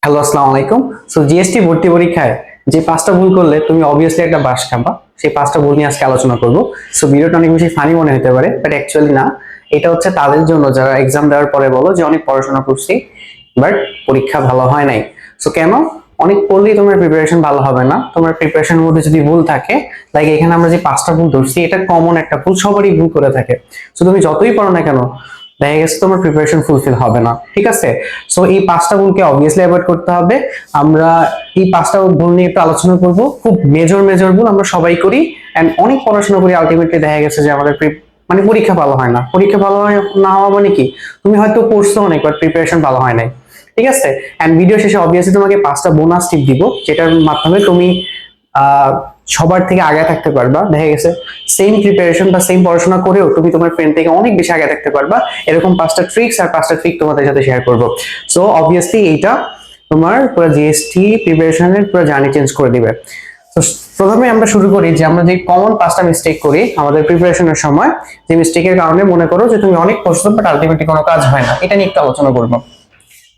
Hello, আসসালামু আলাইকুম। So GST ভর্তি পরীক্ষায় যে পাঁচটা ভুল করলে তুমি অবভিয়াসলি একটা বাস খাবা, সেই পাঁচটা ভুল নিয়ে আজকে আলোচনা করব। সো ভিডিওটা অনেক বেশি ফানি মনে হতে পারে, বাট অ্যাকচুয়ালি না। এটা হচ্ছে তাদের জন্য যারা এক্সাম দেওয়ার পরে বলো যে অনেক পড়াশোনা করছি বাট পরীক্ষা ভালো হয় নাই। সো কেন? অনেক পড়লেই তোমার প্রিপারেশন ভালো হবে না। তোমার প্রিপারেশনের মধ্যে যদি ভুল থাকে, লাইক এখানে আমরা যে পাঁচটা ভুল ধরছি, এটা কমন একটা ভুল, সবারই ভুল করে থাকে। সো তুমি যতই পড়ো না কেন, দেখা গেছে তোমার প্রিপারেশন ফুলফিল হবে না, ঠিক আছে? সো এই পাঁচটা ভুলকে অবভিয়াসলি অ্যাভয়েড করতে হবে। আমরা এই পাঁচটা ভুল নিয়ে একটু আলোচনা করব। খুব মেজর মেজর ভুল আমরা সবাই করি, এন্ড অনেক পড়াশোনা করি, আলটিমেটলি দেখা গেছে যে আমাদের মানে পরীক্ষা ভালো হয় না। পরীক্ষা ভালো হয় না হওয়া মানে কি, তুমি হয়তো পড়ছো অনেক বাট প্রিপারেশন ভালো হয় নাই, ঠিক আছে? এন্ড ভিডিও শেষে অবভিয়াসলি তোমাকে পাঁচটা বোনাস টিপ দিব, যেটার মাধ্যমে তুমি আহ সবার থেকে আগে থাকতে পারবা। দেখা গেছে সেম প্রিপারেশন বা সেম পড়াশোনা করেও তুমি তোমার ফ্রেন্ড থেকে অনেক বেশি আগে থাকতে পারবা। এরকম পাঁচটা ট্রিক্স আর পাঁচটা ট্রিক তোমাদের সাথে শেয়ার করব। সো অবভিয়াসলি এইটা তোমার পুরো জিএসটি প্রিপারেশনের পুরো জার্নি চেঞ্জ করে দিবে। তো প্রথমে আমরা শুরু করি যে আমরা যে কমন পাঁচটা মিস্টেক করি আমাদের প্রিপারেশনের সময়, যে মিস্টেকের কারণে মনে করো যে তুমি অনেক পড়ছো বাট আলটিমেটলি কোনো কাজ হয় না, এটা নিয়ে একটু আলোচনা করব,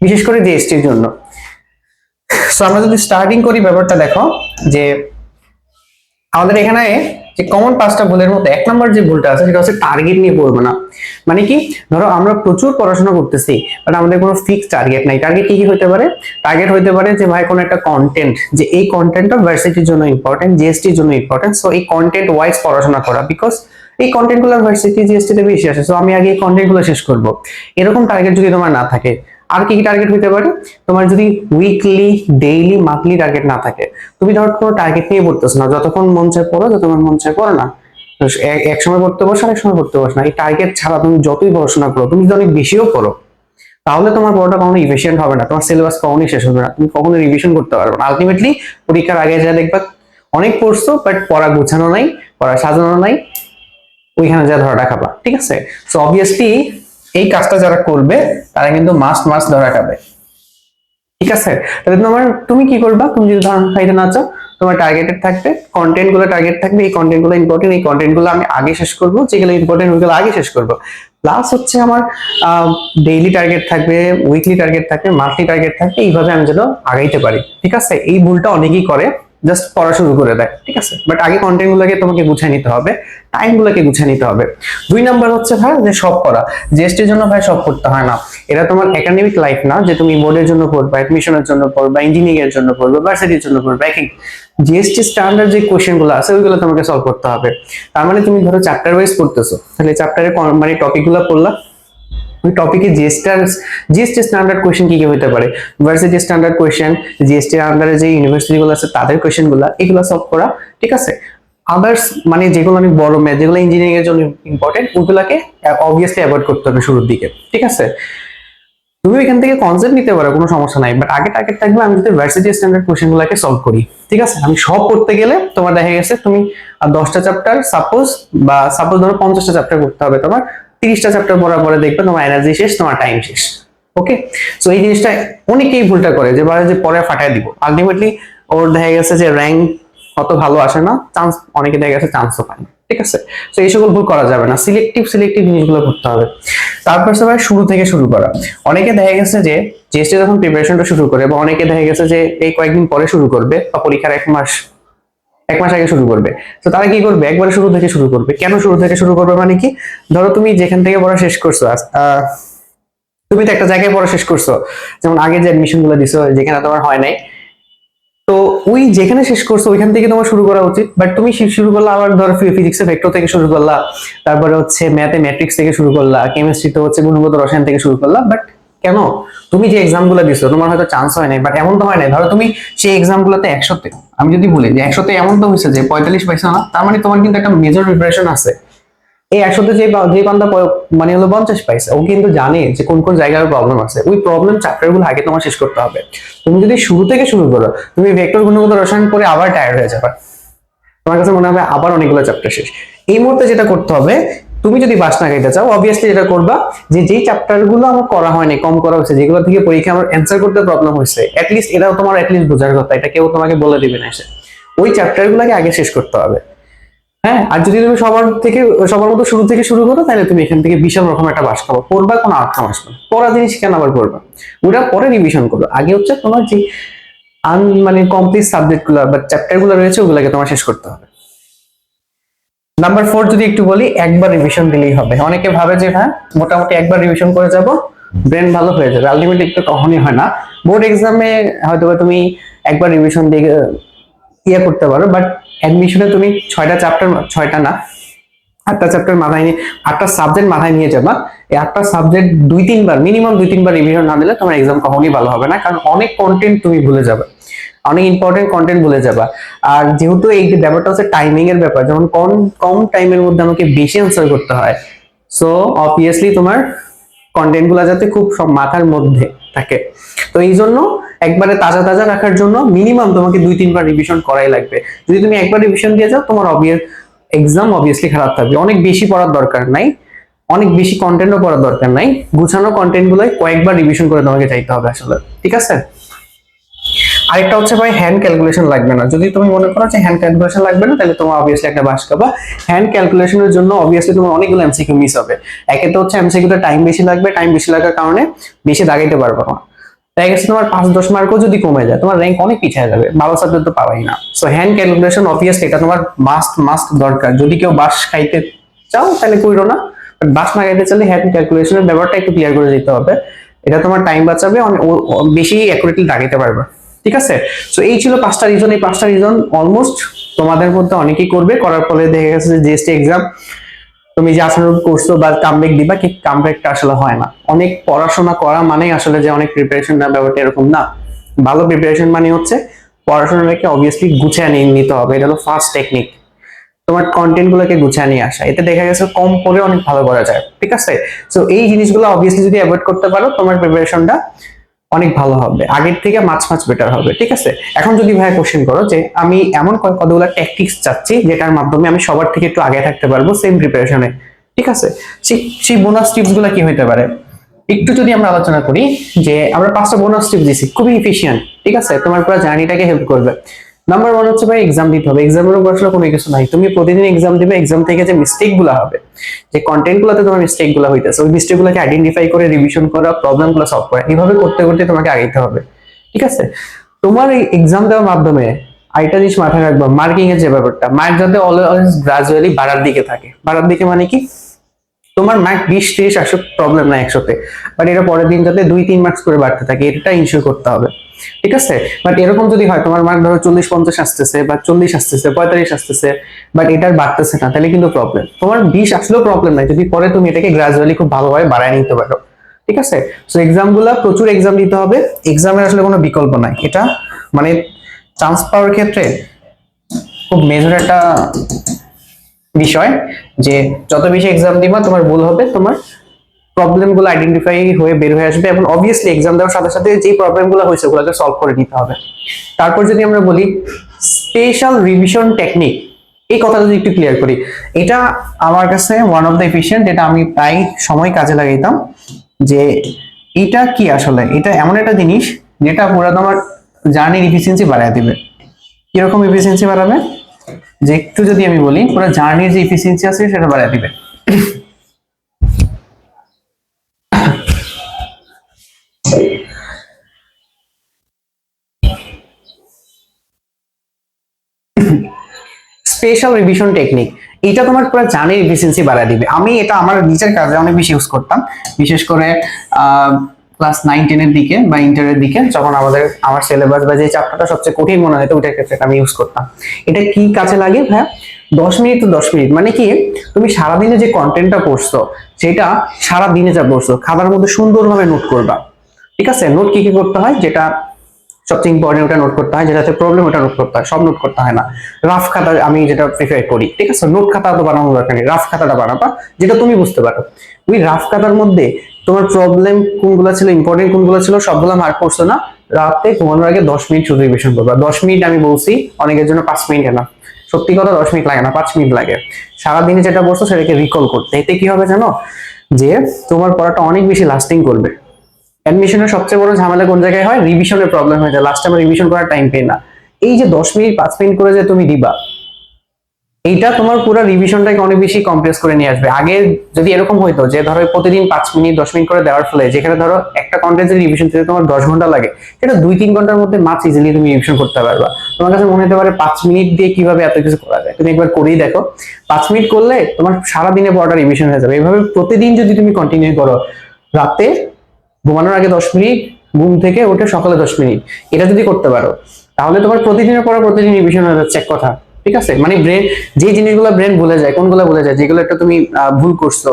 বিশেষ করে জিএসটির জন্য। সো আমরা যদি স্টার্টিং করি, ব্যাপারটা দেখো যে আমাদের এখানে যে কমন পাঁচটা ভুলের মধ্যে এক নম্বর যে ভুলটা আছে সেটা হচ্ছে টার্গেট নিয়ে পড়বো না। মানে কি, ধরো আমরা প্রচুর পড়াশোনা করতেছি বাট আমাদের কোনো ফিক্স টার্গেট নাই। টার্গেট কি কি হতে পারে? টার্গেট হতে পারে যে ভাই কোনো একটা কন্টেন্ট, যে এই কন্টেন্টটা ভার্সিটির জন্য ইম্পর্টেন্ট, জিএসটির জন্য ইম্পর্টেন্ট, সো এই কন্টেন্ট ওয়াইজ পড়াশোনা করা, বিকজ এই কন্টেন্ট গুলো ভার্সিটি জিএসটি তে বেশি আসে, সো আমি আগে এই কন্টেন্ট গুলো শেষ করব। এরকম টার্গেট যদি তোমার না থাকে, আর কি কি টার্গেট হতে পারে? তোমার যদি উইকলি, ডেইলি, মান্থলি টার্গেট না থাকে, তুমি ধর কোনো টার্গেট নিয়ে পড়তেছো না, যতক্ষণ মন চায় পড়ো, যতক্ষণ মন চায় পড়ো না। এক সময় পড়তে বসো, আরেক সময় পড়তে বসো না। এই টার্গেট ছাড়া তুমি যতই পড়াশোনা করো, তুমি যদি অনেক বেশিও পড়ো, তাহলে তোমার পড়াটা কখনো ইফিশিয়েন্ট হবে না, তোমার সিলেবাস কখনোই শেষ হবে না, তুমি কখনো রিভিশন করতে পারবে না। আলটিমেটলি পরীক্ষার আগে যা দেখবা, অনেক পড়ছো বাট পড়া গোছানো নাই, পড়া সাজানো নাই, ওইখানে যা ধরা খাবা, ঠিক আছে? সো অবভিয়াসলি এই কাজটা যারা করবে তারা কিন্তু মাস্ট মাস্ট ধরা খাবে, ঠিক আছে? তাহলে তুমি কি করবা? তুমি যদি ধরা খাইতে না চাও, তোমার টার্গেটেড থাকবে, কন্টেন্ট গুলো টার্গেট থাকবে, এই কন্টেন্ট গুলো ইম্পর্টেন্ট, এই কন্টেন্ট গুলো আমি আগে শেষ করবো, যেগুলো ইম্পর্টেন্ট ওইগুলো আগে শেষ করবো। প্লাস হচ্ছে আমার ডেইলি টার্গেট থাকবে, উইকলি টার্গেট থাকবে, মান্থলি টার্গেট থাকবে, এইভাবে আমি যেন আগাইতে পারি, ঠিক আছে? এই ভুলটা অনেকেই করে, জাস্ট পড়া শুরু করে দেয়, ঠিক আছে? বাট আগে কন্টেন্ট গুলোকে তোমাকে গুছিয়ে নিতে হবে, টাইম গুলোকে গুছিয়ে নিতে হবে। দুই নাম্বার হচ্ছে ভাই যে সব করা। জিএসটির জন্য ভাই সব করতে হয় না। এটা তোমার একাডেমিক লাইফ না যে তুমি বোর্ডের জন্য পড়বা, অ্যাডমিশনের জন্য পড়বা, ইঞ্জিনিয়ারিং এর জন্য পড়বা, ভার্সিটির জন্য পড়বা। এক জিএসটি স্ট্যান্ডার্ড যে কোশ্চেন গুলো আছে ওইগুলো তোমাকে সলভ করতে হবে। তার মানে তুমি ধরো চ্যাপ্টার ওয়াইজ পড়তেছো, তাহলে চ্যাপ্টারে মানে টপিক গুলো পড়লা, ওই টপিকে জিএসটি স্ট্যান্ডার্ড কোশ্চেন কি কি হতে পারে, ভার্সিটি স্ট্যান্ডার্ড কোশ্চেন, জিএসটি আন্ডারে যে ইউনিভার্সিটি গুলো আছে তাদের কোশ্চেন গুলা, এগুলো সলভ করা, ঠিক আছে? আদার্স মানে যেগুলো অনেক বড় ম্যাথ, যেগুলো ইঞ্জিনিয়ারিং এর জন্য ইম্পর্টেন্ট, ওইগুলাকে অবভিয়াসলি অ্যাভয়েড করতে হবে শুরুর দিকে, ঠিক আছে? তুমি এখান থেকে কনসেপ্ট নিতে পারো, কোনো সমস্যা নাই, বাট আগে টার্গেট থাকবে আমি যদি ভার্সিটি স্ট্যান্ডার্ড কোশ্চেন গুলাকে সলভ করি, ঠিক আছে? আমি সব করতে গেলে তোমার দেখা গেছে তুমি 10টা চ্যাপ্টার সাপোজ ধরো 50টা চ্যাপ্টার করতে হবে, তোমার 30টা চ্যাপ্টার পড়ার পরে দেখবে তোমার এনার্জি শেষ, তোমার টাইম শেষ। ওকে, সো এই জিনিসটা অনেকেই ভুলটা করে, যে বলে যে পরে ফাটায় দিব, আলটিমেটলি ওর দেখা গেছে যে র্যাঙ্ক অত ভালো আসে না, চান্স অনেকে দেখা গেছে চান্সও পায় না, ঠিক আছে? তো এই সকল ভুল করা যাবে না, সিলেক্টিভ জিনিসগুলো করতে হবে। তারপর সবাই শুরু থেকে শুরু করা। অনেকে দেখা গেছে যে জিএসটি যখন প্রিপারেশনটা শুরু করে, বা অনেকে দেখা গেছে যে এই কয়েকদিন পরে শুরু করবে, বা পরীক্ষার এক মাস আগে শুরু করবে। তো তারা কি করবে? একবারে শুরু থেকে শুরু করবে। কেন শুরু থেকে শুরু করবে? মানে কি, ধরো তুমি যেখান থেকে পড়া শেষ করছো, তুমি তো একটা জায়গায় পড়া শেষ করছো, যেমন আগে যে এডমিশন গুলো দিছো যেখানে তোমার হয় নাই, তো ওই যেখানে শেষ করছো ওইখান থেকে তোমার শুরু করা উচিত। বাট তুমি শুরু করলা আবার ধরো ফিজিক্সে ভেক্টর থেকে শুরু করলা, তারপরে হচ্ছে ম্যাথে ম্যাট্রিক্স থেকে শুরু করলা, কেমিস্ট্রিতে হচ্ছে গুণগত রসায়ন থেকে শুরু করলা। বাট কেন? তুমি যে এক্সাম গুলো দিছো তোমার হয়তো চান্স হয় নাই, বাট এমন তো হয় নাই, ধরো তুমি সেই এক্সাম গুলোতে 100তে, আমি যদি বলি যে 100তে এমন তো হয়েছে যে 45 পাইছো না, তার মানে তোমার কিন্তু একটা মেজর প্রিপারেশন আছে। এই 100তে যে বান্দা মানে হলো 50 পাইছে, ও কিন্তু জানে যে কোন কোন জায়গায় প্রবলেম আছে, ওই প্রবলেম চ্যাপ্টার গুলো আগে তোমার শেষ করতে হবে। তুমি যদি শুরু থেকে শুরু করো, তুমি ভেক্টর গুণগত রসায়ন পরে আবার টায়ার্ড হয়ে যাবে, তোমার কাছে মনে হবে আবার অনেকগুলো চ্যাপ্টার শেষ। এই মুহূর্তে যেটা করতে হবে, তুমি যদি বাস না খাইতে চাও, অবভিয়াসলি যেটা করবা যে যেই চ্যাপ্টার গুলো আমার করা হয়নি, কম করা হয়েছে, যেগুলো থেকে পরীক্ষা আমার অ্যান্সার করতে প্রবলেম হয়েছে, অ্যাটলিস্ট এটাও তোমার অ্যাটলিস্ট বোঝার কথা, এটা কেউ তোমাকে বলে দিবে না এসে, ওই চ্যাপ্টার গুলোকে আগে শেষ করতে হবে। হ্যাঁ, আর যদি তুমি সবার মতো শুরু থেকে শুরু করো, তাহলে তুমি এখান থেকে বিশাল রকম একটা বাস খাবো, পড়বা কোনো আউটকাম আসবে না। পড়া জিনিস কেন আবার পড়বা, ওটা পরে রিভিশন করো। আগে হচ্ছে তোমার যে মানে কমপ্লিট সাবজেক্ট গুলো বা চ্যাপ্টার গুলো রয়েছে ওগুলোকে তোমার শেষ করতে হবে। নাম্বার 4 যদি একটু বলি, একবার রিভিশন দিলেই হবে। অনেকে ভাবে যে হ্যাঁ মোটামুটি একবার রিভিশন করে যাব, ব্রেন ভালো হয়ে যাবে। আলটিমেটলি তো কখনই হয় না। বোর্ড এক্সামে হয়তো তুমি একবার রিভিশন দিয়ে ইয়ে করতে পারো, বাট অ্যাডমিশনে তুমি 6টা চ্যাপ্টার, 6টা না 8টা চ্যাপ্টার মাথায় নিয়ে, 8টা সাবজেক্ট মাথায় নিয়ে যাবা। এই 8টা সাবজেক্ট 2-3 বার, মিনিমাম 2-3 বার রিভিশন না দিলে তোমার এক্সাম কখনই ভালো হবে না, কারণ অনেক কন্টেন্ট তুমি ভুলে যাবে, অনেক ইম্পর্টেন্ট কন্টেন্ট ভুলে যাবা। আর যেহেতু এই ব্যাপারটা হচ্ছে টাইমিং এর ব্যাপার, যেমন কম কম টাইমের মধ্যে আমাকে বেশি আনসার করতে হয়, সো অবভিয়াসলি তোমার কন্টেন্ট গুলা যাতে খুব সব মাথার মধ্যে থাকে। তো এই জন্য একবারে তাজা তাজা রাখার জন্য মিনিমাম তোমাকে 2-3 বার রিভিশন করাই লাগবে। যদি তুমি একবার রিভিশন দিয়ে যাও, তোমার এক্সাম অবভিয়াসলি খারাপ থাকবে। অনেক বেশি পড়ার দরকার নাই, অনেক বেশি কন্টেন্টও পড়ার দরকার নাই, গুছানো কন্টেন্ট গুলো কয়েকবার রিভিশন করে তোমাকে চাইতে হবে আসলে, ঠিক আছে? আরেকটা হচ্ছে ভাই, হ্যান্ড ক্যালকুলেশন লাগবে না। যদি তুমি মনে করো যে হ্যান্ড ক্যালকুলেশন লাগবে না, তাহলে তোমার অবভিয়াসলি একটা বাস খাবা। হ্যান্ড ক্যালকুলেশনের জন্য অবভিয়াসলি তোমার অনেকগুলো এমসিকিউ মিস হবে। একে তো হচ্ছে এমসিকিউতে টাইম বেশি লাগবে, টাইম বেশি লাগার কারণে বেশি দাগাইতে পারবে না। তাই গেছে তোমার 5-10 মার্কও যদি কমে যায়, তোমার র্যাঙ্ক অনেক পিছিয়ে যাবে, ভালো সাবজেক্ট তো পাবাই না। সো হ্যান্ড ক্যালকুলেশন অবভিয়াসলি এটা তোমার মাস্ট মাস্ট দরকার। যদি কেউ বাস খাইতে চাও তাহলে কইরো না, বাট বাস না খাইতে চাইলে হ্যান্ড ক্যালকুলেশনের ব্যাপারটা একটু ক্লিয়ার করে দিতে হবে। এটা তোমার টাইম বাঁচাবে, অনেক বেশি অ্যাকুরেটলি দাগাইতে পারবে, ঠিক আছে? সো এই ছিল 5টা রিজন। এই 5টা রিজন অলমোস্ট তোমাদের মধ্যে অনেকেই করবে, করার ফলে দেখা গেছে যে জিএসটি এক্সাম তুমি যে আশানুরূপ করছো বা কামব্যাক দিবা, কি কামব্যাকটা আসলে হয় না। অনেক পড়াশোনা করা মানে আসলে যে অনেক প্রিপারেশন না, ব্যাপারটা এরকম না। ভালো প্রিপারেশন মানে হচ্ছে পড়াশোনাটাকে অবভিয়াসলি গুছিয়ে নিয়ে নিতে হবে। এটা হলো ফার্স্ট টেকনিক, তোমার কন্টেন্ট গুলোকে গুছিয়ে নিয়ে আসা। এতে দেখা গেছে কম পড়ে অনেক ভালো করা যায়, ঠিক আছে? সো এই জিনিসগুলো অবভিয়াসলি যদি অ্যাভয়েড করতে পারো, তোমার প্রিপারেশনটা অনেক ভালো হবে, আগের থেকে মাছ মাছ বেটার হবে, ঠিক আছে? এখন যদি ভাই কোশ্চেন করো যে আমি এমন কতগুলো ট্যাকটিক্স চাচ্ছি যেটার মাধ্যমে আমি সবার থেকে একটু আগে থাকতে পারবো সেম প্রিপারেশনে, ঠিক আছে? সেই বোনাস টিপস গুলো কি হইতে পারে একটু যদি আমরা আলোচনা করি, যে আমরা 5টা বোনাস টিপস দিছি, খুবই এফিশিয়েন্ট, ঠিক আছে? তোমার পুরো জার্নিটাকে হেল্প করবে। নাম্বার 1 হচ্ছে ভাই, এক্সাম দিতে হবে। এক্সামের উপর আসলে কোনো কিছু নাই, তুমি প্রতিদিন এক্সাম দিবে। এক্সাম থেকে যে মিস্টেক গুলো হবে, যে কন্টেন্ট গুলোতে তোমার মিস্টেক গুলো হইতেছে, ওই মিস্টেক গুলোকে আইডেন্টিফাই করে রিভিশন করা, প্রবলেম গুলো সলভ করা, এইভাবে করতে করতে তোমাকে আগাইতে হবে, ঠিক আছে? তোমার এই এক্সাম দেওয়ার মাধ্যমে আরেকটা জিনিস মাথায় রাখবা, মার্কিং এর যে ব্যাপারটা, মার্ক যাতে অলওয়েজ গ্রাজুয়ালি বাড়ার দিকে থাকে। বাড়ার দিকে মানে কি, তোমার মার্ক 20-30 আসুক, প্রবলেম নাই একসাথে, বাট এটা পরের দিন যাতে 2-3 মার্কস করে বাড়তে থাকে, এটা ইনশিওর করতে হবে, ঠিক আছে? বাট এরকম যদি হয়, তোমার মার্ক ধরো 40-50 আসতেছে বা 40 আসতেছে, 45 আসতেছে, বাট এটার বাড়তেছে না, তাহলে কিন্তু প্রবলেম। তোমার 20 আসলেও প্রবলেম নাই, যদি পরে তুমি এটাকে গ্রাজুয়ালি খুব ভালোভাবে বাড়ায় নিতে পারো, ঠিক আছে? সো এক্সাম গুলা প্রচুর এক্সাম দিতে হবে। এক্সামের আসলে কোনো বিকল্প নাই, এটা মানে চান্স পাওয়ার ক্ষেত্রে খুব মেজর একটা বিষয়, যে যত বেশি এক্সাম দিবা তোমার ভুল হবে, তোমার প্রবলেম গুলো আইডেন্টিফাই হয়ে বের হয়ে আসবে, এবং অবভিয়াসলি এক্সাম দেওয়ার সাথে সাথে যে প্রবলেম গুলো হয়েছে ওগুলোকে সলভ করে নিতে হবে। তারপর যদি আমরা বলি স্পেশাল রিভিশন টেকনিক, এই কথাটা যদি একটু ক্লিয়ার করি, এটা আমার কাছে ওয়ান অফ দ্য এফিশিয়েন্ট, এটা আমি প্রায় সময় কাজে লাগাইতাম। যে এটা কি আসলে, এটা এমন একটা জিনিস যেটা পুরো তোমার জার্নির এফিসিয়েন্সি বাড়ায় দিবে। কিরকম এফিসিয়েন্সি বাড়াবে, যে একটু যদি আমি বলি, পুরো জার্নির যে এফিসিয়েন্সি আছে সেটা বাড়ায় দিবে। স্পেশাল রিভিশন টেকনিক, এটা তোমার পুরো জার্নির এফিসিয়েন্সি বাড়ায় দিবে। আমি এটা আমার নিজের কাজে অনেক বেশি ইউজ করতাম, বিশেষ করে ক্লাস 9-10 এর দিকে বা ইন্টারের দিকে, যখন আমার সিলেবাস বা যে চ্যাপ্টারটা সবচেয়ে কঠিন মনে হতো ওইটার ক্ষেত্রে আমি ইউজ করতাম। এটা কি কাজে লাগে ভাই, 10 মিনিট তো 10 মিনিট মানে কি, তুমি সারাদিনে যে কন্টেন্টটা পড়ছো সেটা সারাদিনে যা পড়ছো খাতার মধ্যে সুন্দরভাবে নোট করবা, ঠিক আছে? নোট কি কি করতে হয়, যেটা সবচেয়ে ইম্পর্টেন্ট ওটা নোট করতে হয়, যেটাতে প্রবলেম ওটা নোট করতে হয়, সব নোট করতে হয় না। রাফ খাতা আমি যেটা প্রিফার করি, ঠিক আছে? নোট খাতা তো বানানোর দরকার নেই, রাফ খাতাটা বানাবা যেটা তুমি বুঝতে পারো। ওই রাফ খাতার মধ্যে তোমার প্রবলেম কোনগুলো ছিল, ইম্পর্টেন্ট কোনগুলো ছিল, সবগুলো মার্ক করছো না। রাতে ঘুমানোর আগে 10 মিনিট শুধু রিভিশন করবা। 10 মিনিট আমি বলছি, অনেকের জন্য 5 মিনিট না, সত্যি কথা 10 মিনিট লাগে না, 5 মিনিট লাগে সারাদিনে যেটা পড়ছো সেটাকে রিকল করতে। এতে কি হবে জানো, যে তোমার পড়াটা অনেক বেশি লাস্টিং করবে। অ্যাডমিশনের সবচেয়ে বড় ঝামেলা কোন জায়গায় হয়, রিভিশনের প্রবলেম হয়ে যায়, লাস্ট টাইম রিভিশন করার টাইম পেয়ে না। এই যে 10 মিনিট 5 মিনিট করে যে তুমি দিবা, এইটা তোমার পুরো রিভিশনটাকে অনেক বেশি কমপ্লেক্স করে নিয়ে আসবে। আগে যদি এরকম হইতো যে ধরো প্রতিদিন 5 মিনিট 10 মিনিট করে দেওয়ার ফলে যেখানে ধরো একটা কন্টেন্টের রিভিশন দিতে তোমার 10 ঘন্টা লাগে, সেটা 2-3 ঘন্টার মধ্যে মাছ ইজিলি তুমি রিভিশন করতে পারবা। তোমার কাছে মনে হতে পারে 5 মিনিট দিয়ে কিভাবে এত কিছু করা যায়, তুমি একবার করেই দেখো। 5 মিনিট করলে তোমার সারাদিনে পড়াটা রিভিশন হয়ে যাবে। এভাবে প্রতিদিন যদি তুমি কন্টিনিউ করো, রাতে ঘুমানোর আগে 10 মিনিট, ঘুম থেকে উঠে সকালে 10 মিনিট, এটা যদি করতে পারো তাহলে তোমার প্রতিদিনের পড়া প্রতিদিন রিভিশন হয়ে যাচ্ছে এক কথা। ঠিক আছে, মানে ব্রেন যে জিনিসগুলো ব্রেন ভুলে যায়, কোনগুলো ভুলে যায়, যেগুলো একটা তুমি ভুল করছো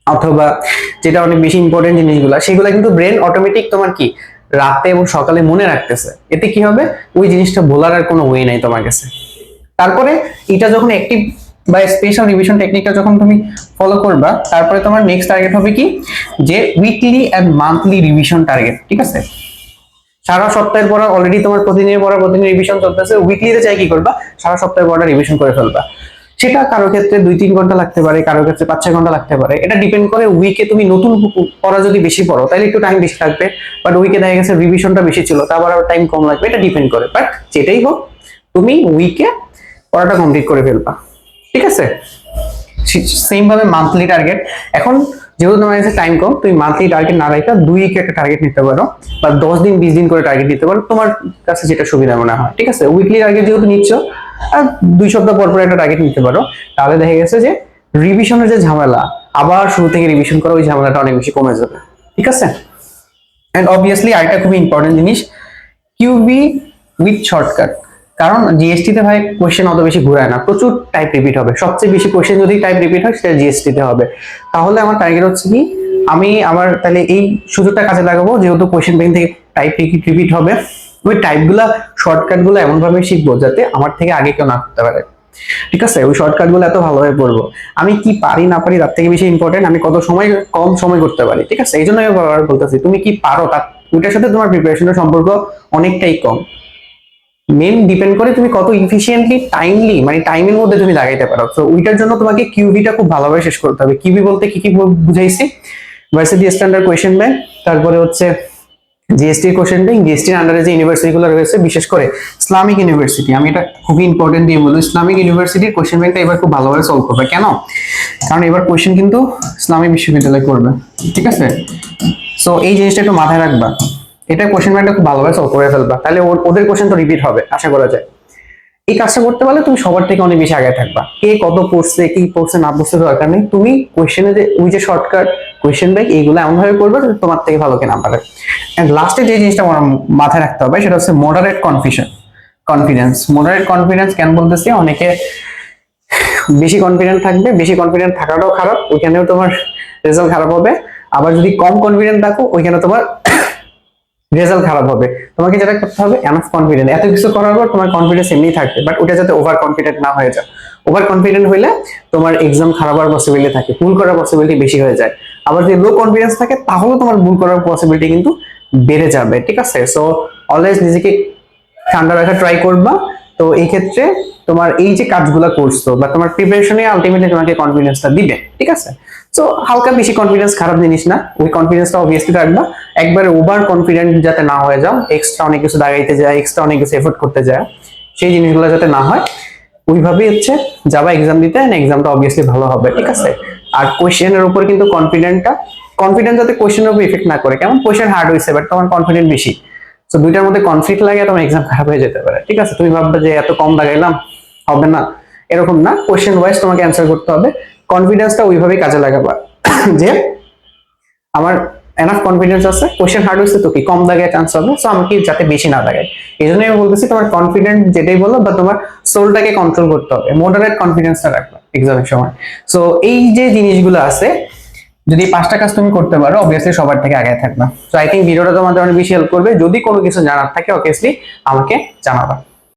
অথবা যেটা অনেক বেশি ইম্পর্টেন্ট জিনিসগুলো, সেগুলো কিন্তু ব্রেন অটোমেটিক তোমার কি রাতে এবং সকালে মনে রাখতেছে। এতে কি হবে, ওই জিনিসটা ভোলার আর কোনো ওয়ে নাই তোমার কাছে। তারপরে এটা যখন অ্যাক্টিভ বা স্পেশাল রিভিশন টেকনিকটা যখন তুমি ফলো করবা, তারপরে তোমার নেক্সট টার্গেট হবে কি, যে weekly and monthly revision target. ঠিক আছে, সারা সপ্তাহের পড়া অলরেডি তোমার প্রতিদিনের পড়া প্রতিদিন রিভিশন চলতেছে, উইকলিতে চাই কি করবা, সারা সপ্তাহের পড়া রিভিশন করে ফেলবা। সেটা কারো ক্ষেত্রে 2-3 ঘন্টা লাগতে পারে, কারো ক্ষেত্রে 5-6 ঘন্টা লাগতে পারে। এটা ডিপেন্ড করে উইকে তুমি নতুন পড়া যদি বেশি পড়ো তাহলে একটু টাইম বেশি লাগবে, বাট উইকে দেখা গেছে রিভিশনটা বেশি ছিল তারপর আবার টাইম কম লাগবে। এটা ডিপেন্ড করে, বাট যেটাই হোক তুমি উইকে পড়াটা কমপ্লিট করে ফেলবা। ঠিক আছে, সেম ভাবে মান্থলি টার্গেট। এখন যেহেতু তোমার কাছে টাইম কম, তুমি মান্থলি টার্গেট না রাখা 2 উইকে একটা টার্গেট নিতে পারো, বা 10 দিন 20 দিন করে টার্গেট নিতে পারো, তোমার কাছে যেটা সুবিধা মনে হয়। ঠিক আছে, উইকলি টার্গেট যেহেতু নিচ্ছ, আর 2 সপ্তাহ পর পর একটা টার্গেট নিতে পারো, তাহলে দেখা গেছে যে রিভিশনের যে ঝামেলা, আবার শুরু থেকে রিভিশন করা, ওই ঝামেলাটা অনেক বেশি কমে যাবে। ঠিক আছে, এন্ড অবভিয়াসলি আরেকটা খুবই ইম্পর্টেন্ট জিনিস, কিউবি উইথ শর্টকাট। কারণ জিএসটি তে ভাই কোশ্চেন অত বেশি ঘুরায় না, প্রচুর টাইপ রিপিট হবে। সবচেয়ে বেশি কোশ্চেন যদি টাইপ রিপিট হয় সেটা জিএসটি তে হবে। তাহলে আমার টার্গেট হচ্ছে কি, আমি আমার তাহলে এই সুযোগটা কাজে লাগাবো, যেহেতু কোশ্চেন ব্যাংক থেকে টাইপ রিপিট হবে, ওই টাইপগুলা শর্টকাট গুলো এমন ভাবে শিখবো যাতে আমার থেকে আগে কেউ না করতে পারে। ঠিক আছে, ওই শর্টকাট গুলো এত ভালোভাবে পড়বো। আমি কি পারি না পারি তার থেকে বেশি ইম্পর্টেন্ট আমি কত সময় কম সময় করতে পারি। ঠিক আছে, এই জন্য আমি বারবার বলতেছি তুমি কি পারো, তার ওইটার সাথে তোমার প্রিপারেশনের সম্পর্ক অনেকটাই কম। মেন ডিপেন্ড করে তুমি কত ইফিশিয়েন্টলি টাইমলি, মানে টাইমের মধ্যে তুমি লাগাইতে পারো। তো ওইটার জন্য তোমাকে কিউবিটা খুব ভালোভাবে শেষ করতে হবে। কিউবি বলতে কি কি বুঝাইছি, ভার্সিটি স্ট্যান্ডার্ড কোয়েশ্চেন ব্যাংক, তারপরে হচ্ছে জিএসটির কোশ্চেন ব্যাংক, জিএসটির আন্ডারে যে ইউনিভার্সিটি গুলো রয়েছে, বিশেষ করে ইসলামিক ইউনিভার্সিটি, আমি এটা খুবই ইম্পর্টেন্ট দিয়ে বলবো, ইসলামিক ইউনিভার্সিটির কোশ্চেন ব্যাংকটা এবার খুব ভালোভাবে সলভ করবে। কেন, কারণ এবার কোশ্চেন কিন্তু ইসলামিক বিশ্ববিদ্যালয় করবে। ঠিক আছে, সো এই জিনিসটা একটু মাথায় রাখবা, এটা কোশ্চেন ব্যাংকটা খুব ভালোভাবে সলভ করে ফেলবা, তাহলে ওদের কোশ্চেন তো রিপিট হবে আশা করা যায়। এই কাজটা করতে পারলে তুমি সবার থেকে অনেক বেশি আগে থাকবা। কে কত পড়ছে কি পড়ছে না পড়ছে দরকার নেই, তুমি কোশ্চেনে যে ওই যে শর্টকাট কোশ্চেন ব্যাংক এইগুলো এমন ভাবে করবে তোমার থেকে ভালো কে নাম্বার। এন্ড লাস্টে যে জিনিসটা আমার মাথায় রাখতে হবে সেটা হচ্ছে মডারেট কনফিডেন্স। মডারেট কনফিডেন্স কেন বলতেছি, অনেকে বেশি কনফিডেন্ট থাকবে, বেশি কনফিডেন্ট থাকাটাও খারাপ, ওইখানেও তোমার রেজাল্ট খারাপ হবে। আবার যদি কম কনফিডেন্ট থাকো, ওইখানে তোমার রেজাল্ট খারাপ হবে। তোমাকে যেটা করতে হবে, এনাফ কনফিডেন্ট। এত কিছু করার পর তোমার কনফিডেন্স এমনি থাকবে, বাট ওটা যাতে ওভার কনফিডেন্ট না হয়ে যায়। ওভার কনফিডেন্ট হইলে তোমার এক্সাম খারাপ হওয়ার পসিবিলিটি থাকে, ভুল করার পসিবিলিটি বেশি হয়ে যায়। আবার যদি লো কনফিডেন্স থাকে তাহলে তোমার ভুল করার পসিবিলিটি কিন্তু বেড়ে যাবে। ঠিক আছে, সো অলওয়েজ নিজেকে ঠান্ডা রাখা ট্রাই করবা। তো এই ক্ষেত্রে তোমার এই যে কাজগুলো করছো বা তোমার প্রিপারেশনে আলটিমেটলি তোমাকে কনফিডেন্সটা দিবে। ঠিক আছে, সো হালকা বেশি কনফিডেন্স খারাপ জিনিস না, ওই কনফিডেন্সটা অবভিয়াসলি রাখবা। একবারে ওভার কনফিডেন্ট যাতে না হয়ে যাও, এক্সট্রা অনেক কিছু দাগাইতে যায়, এক্সট্রা অনেক কিছু এফোর্ট করতে যায়, সেই জিনিসগুলো যাতে না হয়, ওইভাবেই হচ্ছে যাবা এক্সাম দিতে, এক্সামটা অবভিয়াসলি ভালো হবে। ঠিক আছে, আর কোশ্চেনের উপর কিন্তু কনফিডেন্স যাতে কোশ্চেনের উপর ইফেক্ট না করে। কেমন, কোশ্চেন হার্ড হয়েছে বাট তোমার কনফিডেন্ট বেশি, তো দুইটার মধ্যে কনফ্লিক্ট লাগে, তোমার এক্সাম খারাপ হয়ে যেতে পারে। ঠিক আছে, তুমি ভাববে যে এত কম লাগাইলাম হবে না, এরকম না, কোশ্চেন ওয়াইজ তোমাকে অ্যান্সার করতে হবে। কনফিডেন্সটা ওইভাবেই কাজে লাগাবা যে আমার এনাফ কনফিডেন্স আছে, কোশ্চেন হার্ড হয়েছে তো কি কম দাগায় চান্স হবে, সো আমাকে যাতে বেশি না দাগায়। এই জন্য আমি বলতেছি তোমার কনফিডেন্ট যেটাই বলো, বা তোমার সোলটাকে কন্ট্রোল করতে হবে, মডারেট কনফিডেন্সটা রাখবা এক্সামের সময়। সো এই যে জিনিসগুলো আছে, যদি 5টা কাজ তুমি করতে পারো, অবভিয়াসলি সবার থেকে আগে থাকবা। সো আই থিঙ্ক ভিডিওটা তোমাদের অনেক বেশি হেল্প করবে। যদি কোনো কিছু জানার থাকে অবভিয়াসলি আমাকে জানাবা।